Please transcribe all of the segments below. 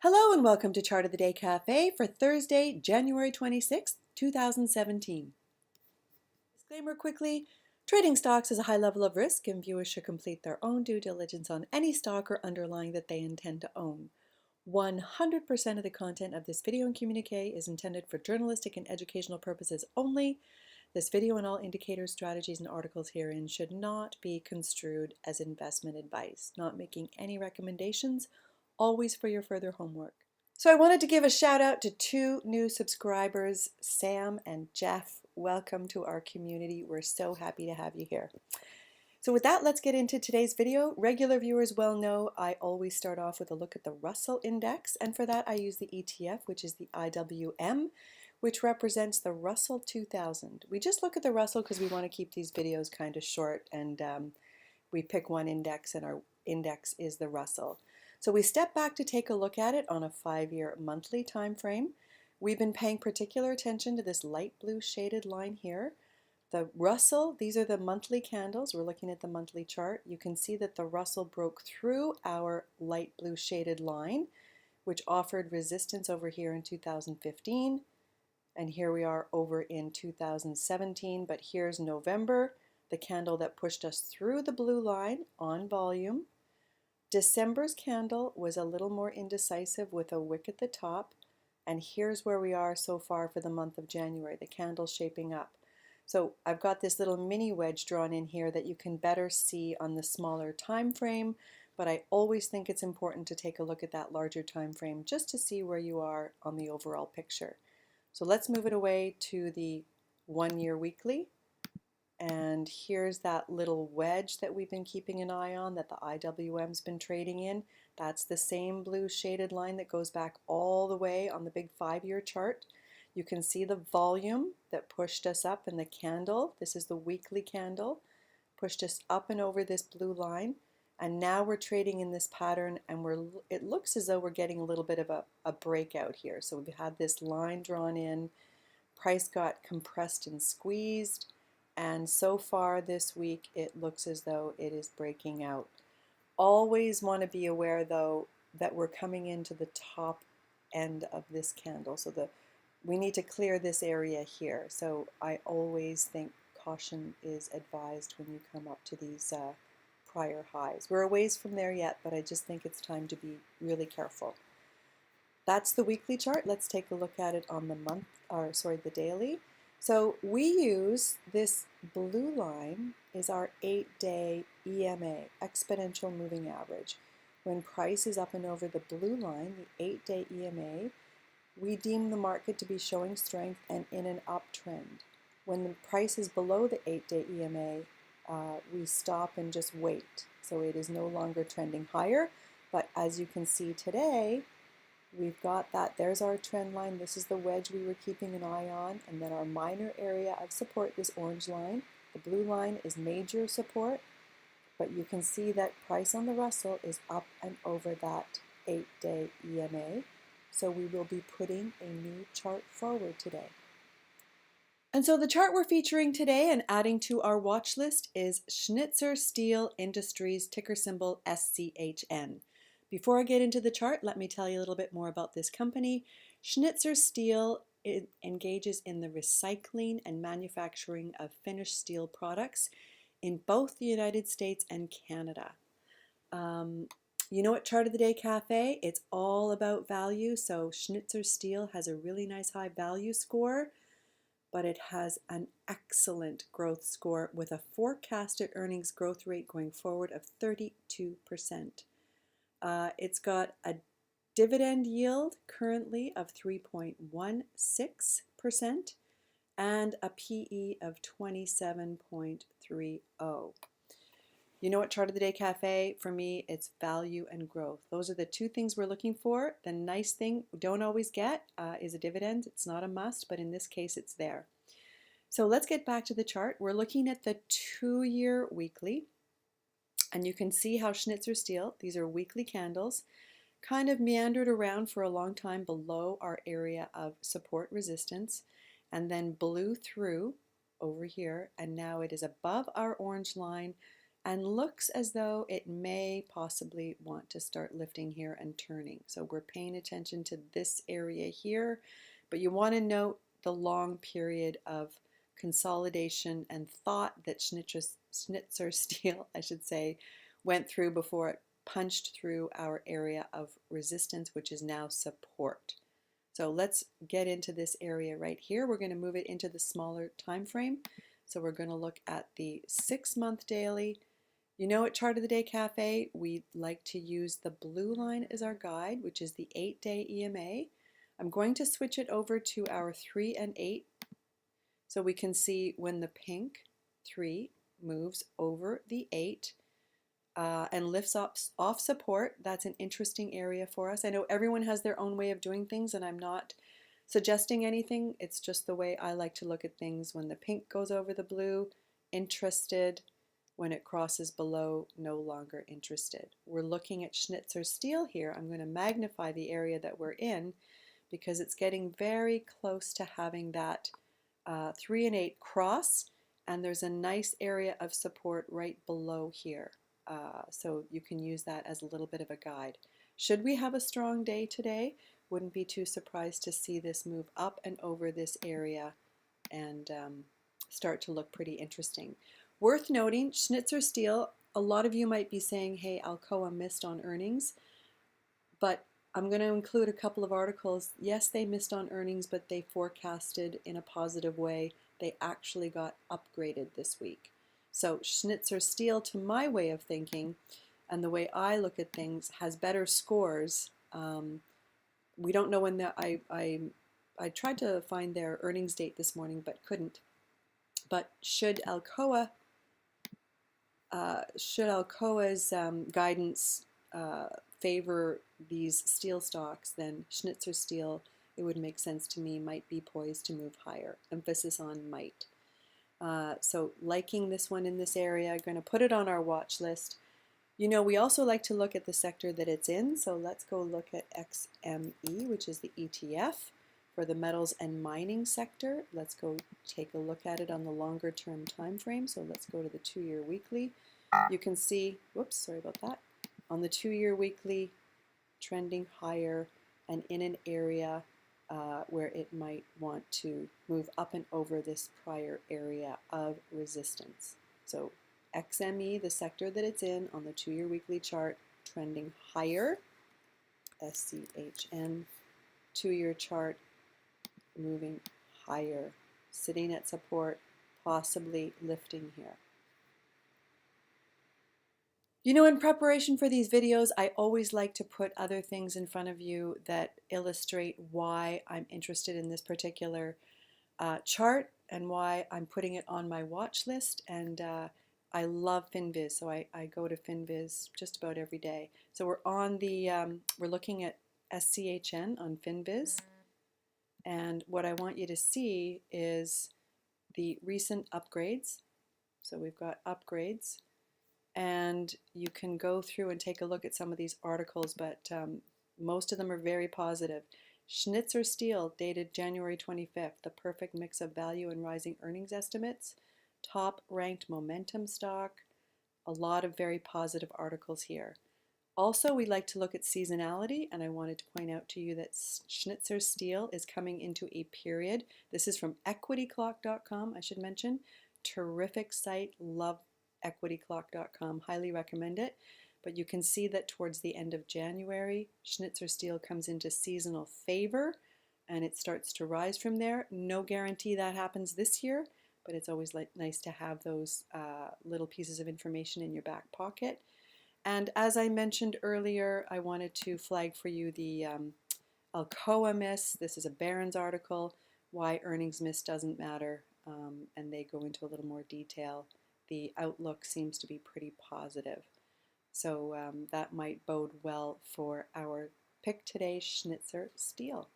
Hello and welcome to Chart of the Day Cafe for Thursday, January 26th, 2017. Disclaimer quickly, trading stocks is a high level of risk and viewers should complete their own due diligence on any stock or underlying that they intend to own. 100% of the content of this video and communique is intended for journalistic and educational purposes only. This video and all indicators, strategies, and articles herein should not be construed as investment advice, not making any recommendations, always for your further homework. So I wanted to give a shout out to two new subscribers, Sam and Jeff. Welcome to our community. We're so happy to have you here. So with that, let's get into today's video. Regular viewers well know I always start off with a look at the Russell Index, and for that I use the ETF, which is the IWM, which represents the Russell 2000. We just look at the Russell because we want to keep these videos kind of short, and we pick one index, and our index is the Russell. So we step back to take a look at it on a 5-year monthly time frame. We've been paying particular attention to this light blue shaded line here. The Russell, these are the monthly candles. We're looking at the monthly chart. You can see that the Russell broke through our light blue shaded line, which offered resistance over here in 2015. And here we are over in 2017. But here's November, the candle that pushed us through the blue line on volume. December's candle was a little more indecisive with a wick at the top, and here's where we are so far for the month of January, the candle shaping up. So I've got this little mini wedge drawn in here that you can better see on the smaller time frame, but I always think it's important to take a look at that larger time frame just to see where you are on the overall picture. So let's move it away to the 1-year weekly. And here's that little wedge that we've been keeping an eye on that the IWM's been trading in. That's the same blue shaded line that goes back all the way on the big 5-year chart. You can see the volume that pushed us up in the candle. This is the weekly candle, pushed us up and over this blue line. And now we're trading in this pattern, and it looks as though we're getting a little bit of a breakout here. So we've had this line drawn in, price got compressed and squeezed. And so far this week, it looks as though it is breaking out. Always want to be aware, though, that we're coming into the top end of this candle. So we need to clear this area here. So I always think caution is advised when you come up to these prior highs. We're a ways from there yet, but I just think it's time to be really careful. That's the weekly chart. Let's take a look at it on the daily. So we use this blue line is our 8-day EMA, exponential moving average. When price is up and over the blue line, the 8-day EMA, we deem the market to be showing strength and in an uptrend. When the price is below the 8-day EMA, we stop and just wait. So it is no longer trending higher, but as you can see today, we've got that. There's our trend line. This is the wedge we were keeping an eye on. And then our minor area of support, this orange line. The blue line is major support. But you can see that price on the Russell is up and over that 8-day EMA. So we will be putting a new chart forward today. And so the chart we're featuring today and adding to our watch list is Schnitzer Steel Industries, ticker symbol SCHN. Before I get into the chart, let me tell you a little bit more about this company. Schnitzer Steel engages in the recycling and manufacturing of finished steel products in both the United States and Canada. You know, at Chart of the Day Cafe, it's all about value. So Schnitzer Steel has a really nice high value score, but it has an excellent growth score with a forecasted earnings growth rate going forward of 32%. It's got a dividend yield currently of 3.16% and a PE of 27.30. You know what, Chart of the Day Cafe, for me, it's value and growth. Those are the two things we're looking for. The nice thing we don't always get is a dividend. It's not a must, but in this case, it's there. So let's get back to the chart. We're looking at the 2-year weekly. And you can see how Schnitzer Steel, these are weekly candles, kind of meandered around for a long time below our area of support resistance and then blew through over here, and now it is above our orange line and looks as though it may possibly want to start lifting here and turning. So we're paying attention to this area here, but you want to note the long period of consolidation and thought that Schnitzer steel, I should say, went through before it punched through our area of resistance, which is now support. So let's get into this area right here. We're going to move it into the smaller time frame. So we're going to look at the 6-month daily. You know, at Chart of the Day Cafe, we like to use the blue line as our guide, which is the 8-day EMA. I'm going to switch it over to our 3 and 8 so we can see when the pink 3 moves over the 8 and lifts off support. That's an interesting area for us. I know everyone has their own way of doing things, and I'm not suggesting anything. It's just the way I like to look at things. When the pink goes over the blue, interested. When it crosses below, no longer interested. We're looking at Schnitzer steel here. I'm going to magnify the area that we're in because it's getting very close to having that 3 and 8 cross, and there's a nice area of support right below here. So you can use that as a little bit of a guide. Should we have a strong day today, wouldn't be too surprised to see this move up and over this area and start to look pretty interesting. Worth noting, Schnitzer steel, a lot of you might be saying, hey, Alcoa missed on earnings, but I'm going to include a couple of articles. Yes, they missed on earnings, but they forecasted in a positive way. They actually got upgraded this week. So Schnitzer steel, to my way of thinking and the way I look at things, has better scores. We don't know when I tried to find their earnings date this morning, but couldn't. But should Alcoa's guidance favor these steel stocks, then Schnitzer steel, it would make sense to me, might be poised to move higher. Emphasis on might. So liking this one in this area, going to put it on our watch list. You know, we also like to look at the sector that it's in, so let's go look at XME, which is the ETF for the metals and mining sector. Let's go take a look at it on the longer term time frame. So let's go to the 2-year weekly. You can see, whoops, sorry about that, on the 2-year weekly, trending higher and in an area where it might want to move up and over this prior area of resistance. So XME, the sector that it's in, on the 2-year weekly chart, trending higher. SCHN 2-year chart, moving higher, sitting at support, possibly lifting here. You know, in preparation for these videos, I always like to put other things in front of you that illustrate why I'm interested in this particular chart and why I'm putting it on my watch list. And I love Finviz, so I go to Finviz just about every day. So we're on the, we're looking at SCHN on Finviz. And what I want you to see is the recent upgrades. So we've got upgrades. And you can go through and take a look at some of these articles, but most of them are very positive. Schnitzer steel, dated January 25th, the perfect mix of value and rising earnings estimates. Top ranked momentum stock. A lot of very positive articles here. Also, we like to look at seasonality, and I wanted to point out to you that Schnitzer steel is coming into a period. This is from equityclock.com, I should mention. Terrific site, love equityclock.com, highly recommend it. But you can see that towards the end of January, Schnitzer steel comes into seasonal favor and it starts to rise from there. No guarantee that happens this year, but it's always nice to have those little pieces of information in your back pocket. And as I mentioned earlier, I wanted to flag for you the Alcoa miss. This is a Barron's article, why earnings miss doesn't matter, and they go into a little more detail. The outlook seems to be pretty positive. So that might bode well for our pick today, Schnitzer steel.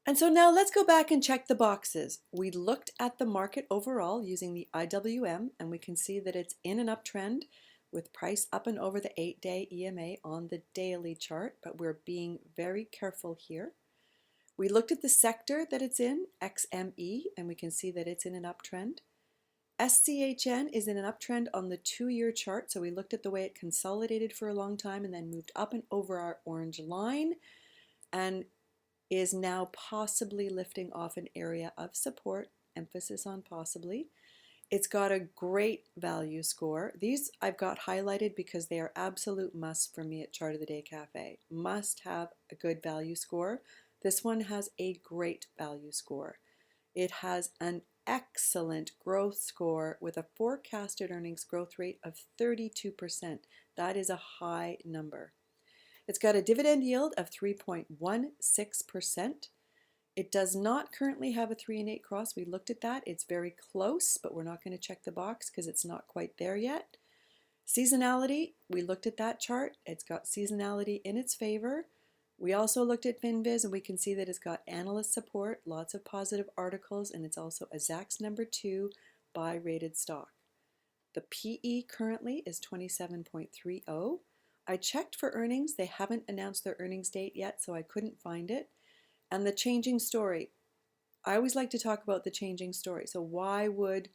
And so now let's go back and check the boxes. We looked at the market overall using the IWM, and we can see that it's in an uptrend with price up and over the 8-day EMA on the daily chart, but we're being very careful here. We looked at the sector that it's in, XME, and we can see that it's in an uptrend. SCHN is in an uptrend on the 2-year chart. So we looked at the way it consolidated for a long time and then moved up and over our orange line and is now possibly lifting off an area of support, emphasis on possibly. It's got a great value score. These I've got highlighted because they are absolute musts for me at Chart of the Day Cafe. Must have a good value score. This one has a great value score. It has an excellent growth score with a forecasted earnings growth rate of 32%. That is a high number. It's got a dividend yield of 3.16%. It does not currently have a 3 and 8 cross. We looked at that. It's very close, but we're not going to check the box because it's not quite there yet. Seasonality, we looked at that chart. It's got seasonality in its favor. We also looked at Finviz, and we can see that it's got analyst support, lots of positive articles, and it's also a Zacks #2 buy-rated stock. The PE currently is 27.30. I checked for earnings. They haven't announced their earnings date yet, so I couldn't find it. And the changing story. I always like to talk about the changing story. So why would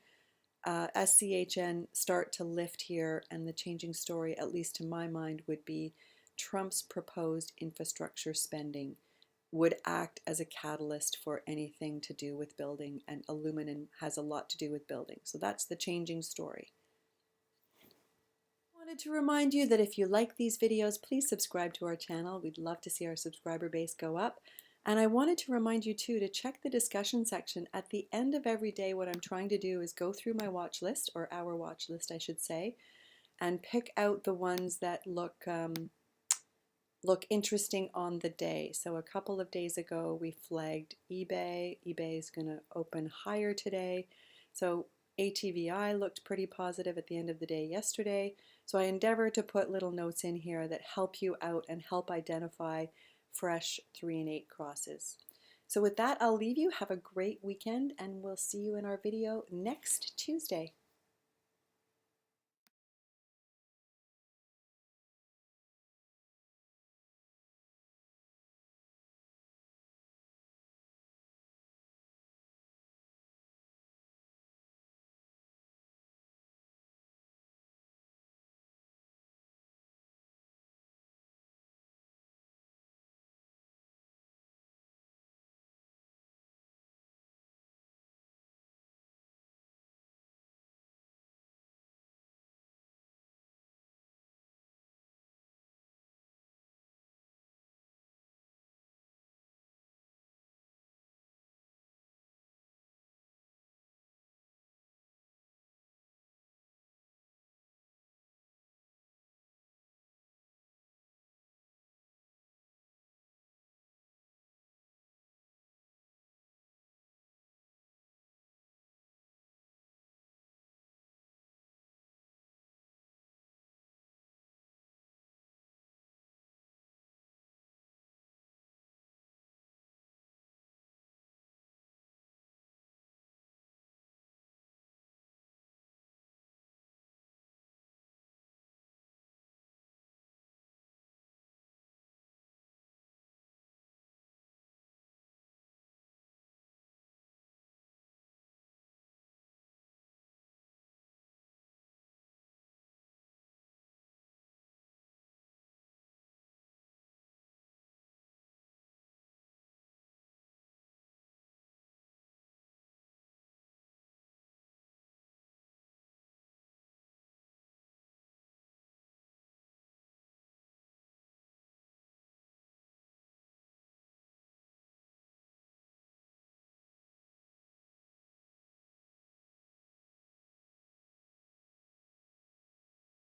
SCHN start to lift here? And the changing story, at least to my mind, would be Trump's proposed infrastructure spending would act as a catalyst for anything to do with building, and aluminum has a lot to do with building. So that's the changing story. I wanted to remind you that if you like these videos, please subscribe to our channel. We'd love to see our subscriber base go up. And I wanted to remind you too to check the discussion section. At the end of every day, what I'm trying to do is go through my watch list, or our watch list I should say, and pick out the ones that look interesting on the day. So a couple of days ago we flagged eBay. eBay is going to open higher today. So ATVI looked pretty positive at the end of the day yesterday. So I endeavor to put little notes in here that help you out and help identify fresh 3 and 8 crosses. So with that, I'll leave you. Have a great weekend, and we'll see you in our video next Tuesday.